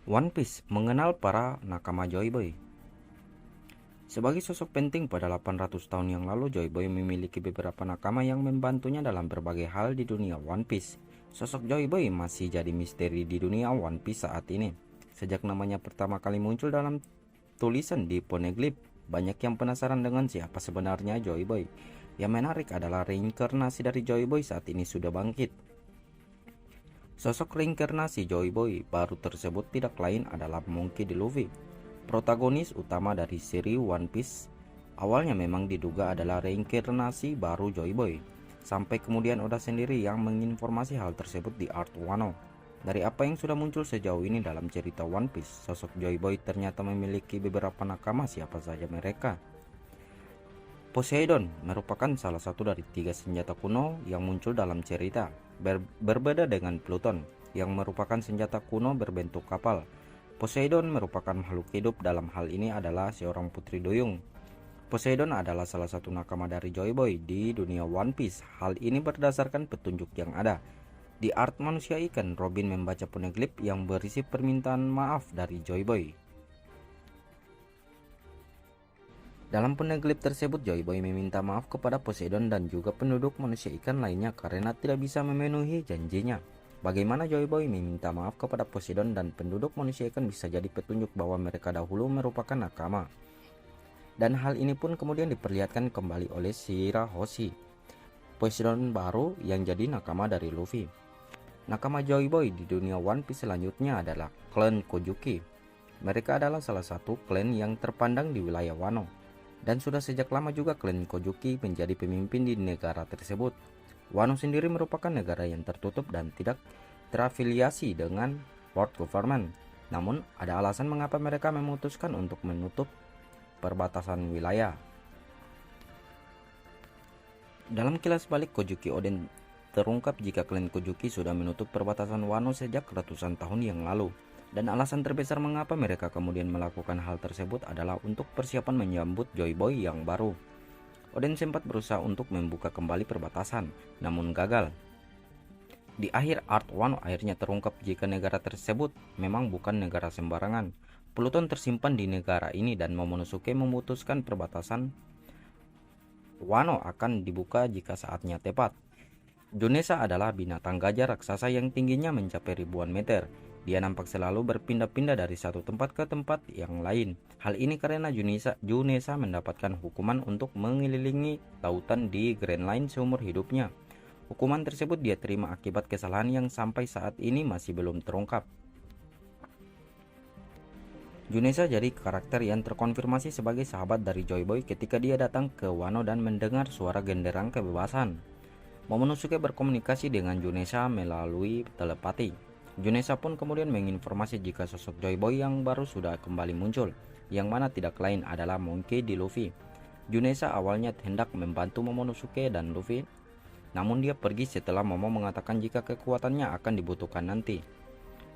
One Piece mengenal para nakama Joy Boy. Sebagai sosok penting pada 800 tahun yang lalu, Joy Boy memiliki beberapa nakama yang membantunya dalam berbagai hal di dunia One Piece. Sosok Joy Boy masih jadi misteri di dunia One Piece saat ini. Sejak namanya pertama kali muncul dalam tulisan di Poneglyph, banyak yang penasaran dengan siapa sebenarnya Joy Boy. Yang menarik adalah reinkarnasi dari Joy Boy saat ini sudah bangkit. Sosok reinkarnasi Joy Boy baru tersebut tidak lain adalah Monkey D. Luffy, protagonis utama dari seri One Piece. Awalnya memang diduga adalah reinkarnasi baru Joy Boy, sampai kemudian Oda sendiri yang menginformasi hal tersebut di Art Wano. Dari apa yang sudah muncul sejauh ini dalam cerita One Piece, sosok Joy Boy ternyata memiliki beberapa nakama. Siapa saja mereka? Poseidon merupakan salah satu dari 3 senjata kuno yang muncul dalam cerita. Berbeda dengan Pluton yang merupakan senjata kuno berbentuk kapal. Poseidon merupakan makhluk hidup. Dalam hal ini adalah seorang putri duyung. Poseidon adalah salah satu nakama dari Joy Boy di dunia One Piece. Hal ini berdasarkan petunjuk yang ada. Di art manusia ikan, Robin membaca poneglyph yang berisi permintaan maaf dari Joy Boy. Dalam poneglyph tersebut, Joy Boy meminta maaf kepada Poseidon dan juga penduduk manusia ikan lainnya karena tidak bisa memenuhi janjinya. Bagaimana Joy Boy meminta maaf kepada Poseidon dan penduduk manusia ikan bisa jadi petunjuk bahwa mereka dahulu merupakan nakama. Dan hal ini pun kemudian diperlihatkan kembali oleh Shirahoshi, Poseidon baru yang jadi nakama dari Luffy. Nakama Joy Boy di dunia One Piece selanjutnya adalah klan Kojuki. Mereka adalah salah satu klan yang terpandang di wilayah Wano. Dan sudah sejak lama juga klan Kojuki menjadi pemimpin di negara tersebut. Wano sendiri merupakan negara yang tertutup dan tidak terafiliasi dengan world government. Namun ada alasan mengapa mereka memutuskan untuk menutup perbatasan wilayah. Dalam kilas balik Kojuki Oden terungkap jika klan Kojuki sudah menutup perbatasan Wano sejak ratusan tahun yang lalu. Dan alasan terbesar mengapa mereka kemudian melakukan hal tersebut adalah untuk persiapan menyambut Joy Boy yang baru. Oden sempat berusaha untuk membuka kembali perbatasan, namun gagal. Di akhir Art Wano akhirnya terungkap jika negara tersebut memang bukan negara sembarangan. Pluton tersimpan di negara ini dan Momonosuke memutuskan perbatasan Wano akan dibuka jika saatnya tepat. Junesa adalah binatang gajah raksasa yang tingginya mencapai ribuan meter. Dia nampak selalu berpindah-pindah dari satu tempat ke tempat yang lain. Hal ini karena Junesa mendapatkan hukuman untuk mengelilingi lautan di Grand Line seumur hidupnya. Hukuman tersebut dia terima akibat kesalahan yang sampai saat ini masih belum terungkap. Junesa jadi karakter yang terkonfirmasi sebagai sahabat dari Joy Boy ketika dia datang ke Wano dan mendengar suara genderang kebebasan. Momonosuke berkomunikasi dengan Junesa melalui telepati. Junesa pun kemudian menginformasi jika sosok Joy Boy yang baru sudah kembali muncul, yang mana tidak lain adalah Monkey D. Luffy. Junesa awalnya hendak membantu Momonosuke dan Luffy, namun dia pergi setelah Momo mengatakan jika kekuatannya akan dibutuhkan nanti.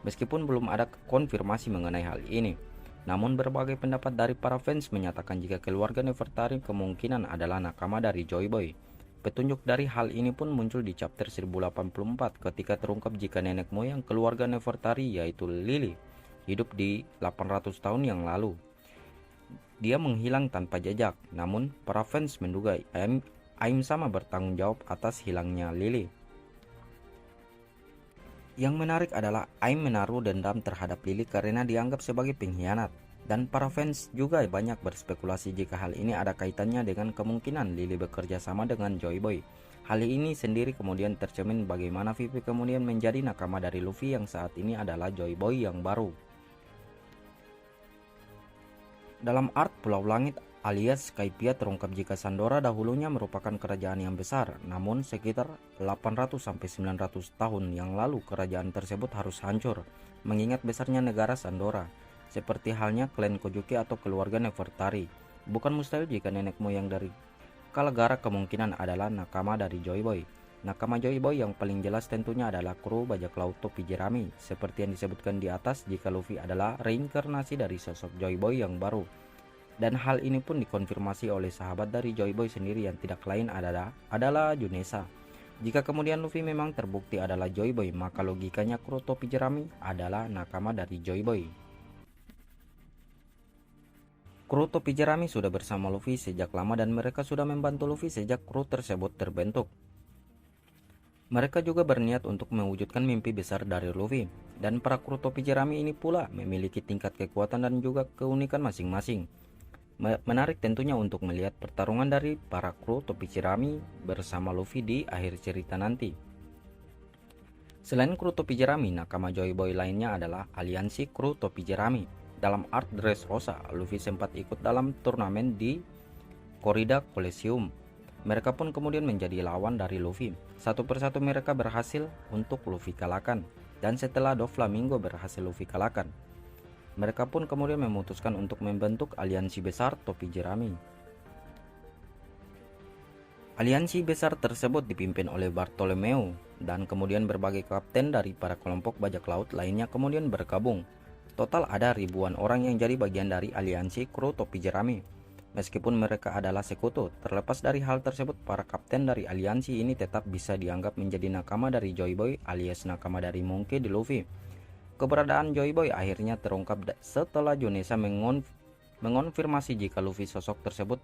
Meskipun belum ada konfirmasi mengenai hal ini, namun berbagai pendapat dari para fans menyatakan jika keluarga Nefertari kemungkinan adalah nakama dari Joy Boy. Petunjuk dari hal ini pun muncul di chapter 1084 ketika terungkap jika nenek moyang keluarga Nefertari yaitu Lily hidup di 800 tahun yang lalu. Dia menghilang tanpa jejak, namun para fans menduga Aim sama bertanggung jawab atas hilangnya Lily. Yang menarik adalah Aim menaruh dendam terhadap Lily karena dianggap sebagai pengkhianat. Dan para fans juga banyak berspekulasi jika hal ini ada kaitannya dengan kemungkinan Lily bekerja sama dengan Joy Boy. Hal ini sendiri kemudian tercermin bagaimana Vivi kemudian menjadi nakama dari Luffy yang saat ini adalah Joy Boy yang baru. Dalam art Pulau Langit alias Skypiea terungkap jika Sandora dahulunya merupakan kerajaan yang besar, namun sekitar 800-900 tahun yang lalu kerajaan tersebut harus hancur, mengingat besarnya negara Sandora. Seperti halnya klan Kojuki atau keluarga Nefertari. Bukan mustahil jika nenek moyang dari Kalagara kemungkinan adalah nakama dari Joy Boy. Nakama Joy Boy yang paling jelas tentunya adalah kru bajak laut topi jerami. Seperti yang disebutkan di atas jika Luffy adalah reinkarnasi dari sosok Joy Boy yang baru. Dan hal ini pun dikonfirmasi oleh sahabat dari Joy Boy sendiri yang tidak lain adalah Junesa. Jika kemudian Luffy memang terbukti adalah Joy Boy, maka logikanya kru topi jerami adalah nakama dari Joy Boy. Kru topi jerami sudah bersama Luffy sejak lama dan mereka sudah membantu Luffy sejak kru tersebut terbentuk. Mereka juga berniat untuk mewujudkan mimpi besar dari Luffy, dan para kru topi jerami ini pula memiliki tingkat kekuatan dan juga keunikan masing-masing. Menarik tentunya untuk melihat pertarungan dari para kru topi jerami bersama Luffy di akhir cerita nanti. Selain kru topi jerami, nakama Joy Boy lainnya adalah aliansi kru topi jerami. Dalam Art Dressrosa, Luffy sempat ikut dalam turnamen di Corrida Coliseum. Mereka pun kemudian menjadi lawan dari Luffy. Satu persatu mereka berhasil untuk Luffy kalahkan, dan setelah Doflamingo berhasil Luffy kalahkan, mereka pun kemudian memutuskan untuk membentuk aliansi besar topi jerami. Aliansi besar tersebut dipimpin oleh Bartolomeo, dan kemudian berbagai kapten dari para kelompok bajak laut lainnya kemudian bergabung. Total ada ribuan orang yang jadi bagian dari aliansi kru topi jerami. Meskipun mereka adalah sekutu, terlepas dari hal tersebut, para kapten dari aliansi ini tetap bisa dianggap menjadi nakama dari Joy Boy alias nakama dari Monkey D. Luffy. Keberadaan Joy Boy akhirnya terungkap setelah Junesa mengonfirmasi jika Luffy sosok tersebut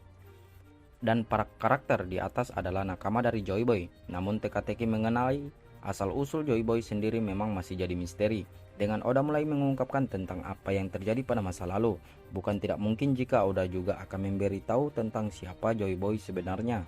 dan para karakter di atas adalah nakama dari Joy Boy. Namun teka-teki mengenai asal-usul Joy Boy sendiri memang masih jadi misteri. Dengan Oda mulai mengungkapkan tentang apa yang terjadi pada masa lalu, bukan tidak mungkin jika Oda juga akan memberitahu tentang siapa Joy Boy sebenarnya.